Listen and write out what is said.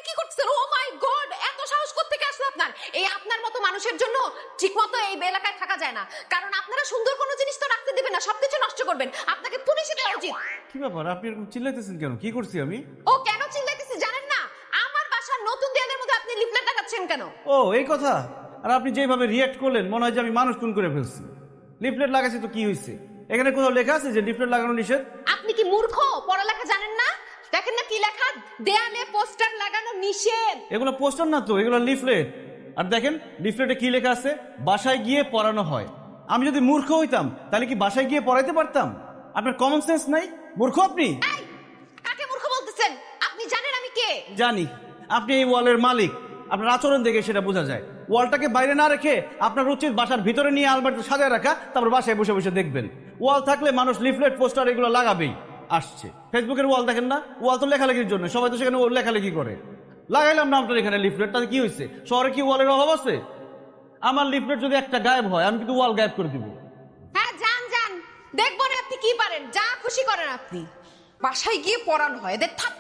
আপনি কি করতেছেন? ও মাই গড, এত সাহস কোত্থেকে আসলো আপনার? এই আপনার মতো মানুষের জন্য ঠিকমতো এই এলাকায় থাকা যায় না, কারণ আপনারা সুন্দর কোনো জিনিস তো রাখতে দিবেন না, সবকিছু নষ্ট করবেন। আপনাকে পুলিশে দেওয়া উচিত। কি ব্যাপার, আপনি এরকম চিল্লাইতেছেন কেন? কি করছি আমি? ও কেন চিল্লাইতেছে জানেন না? আমার বাসার নতুন দেয়ালের মধ্যে আপনি লিফলেট লাগাচ্ছেন কেন? ও এই কথা। আর আপনি যেভাবে রিয়াক্ট করলেন মনে হয় যে আমি মানুষ খুন করে ফেলছি। লিফলেট লাগাচ্ছি তো কি হয়েছে? এখানে কোথাও লেখা আছে যে লিফলেট লাগানো নিষেধ? আপনি কি মূর্খ? পড়ালেখা জানেন না? দেখেন না কি লেখা, দেয়ালে পোস্টার লাগানো নিষেধ। এগুলো পোস্টার না তো, এগুলো লিফলেট। আর দেখেন লিফলেটে কি লেখা আছে, বাসায় গিয়ে পড়ানো হয়। আমি যদি মূর্খ হইতাম তাহলে কি বাসায় গিয়ে পড়াইতে পারতাম? আপনার কমন সেন্স নাই? মূর্খ আপনি। এই, কাকে মূর্খ বলতেছেন? আপনি জানেন আমি কে? জানি আপনি এই ওয়ালের মালিক, আপনার আচরণ দেখে সেটা বোঝা যায়। ওয়ালটাকে বাইরে না রেখে আপনার উচিত বাসার ভিতরে নিয়ে আলমারিতে সাজায় রাখা, তারপর বাসায় বসে বসে দেখবেন। ওয়াল থাকলে মানুষ লিফলেট পোস্টার এগুলো লাগাবেই। আসছে ফেসবুকের ওয়াল দেখেন না, ওয়াল তো লেখালেখির জন্য, সবাই তো সেখানে লেখালেখি করে। লাগাইলাম না আপনার এখানে লিফলেট, তাতে কি হয়েছে? শহরে কি ওয়ালের অভাব আছে? আমার লিফলেট যদি একটা গায়েব হয় আমি কিন্তু ওয়াল গায়েব করে দিব। হ্যাঁ যান যান, দেখবো না আপনি কি পারেন, যা খুশি করেন আপনি। বাসায় গিয়ে পড়ানো হয়, এদের থাপ্পড়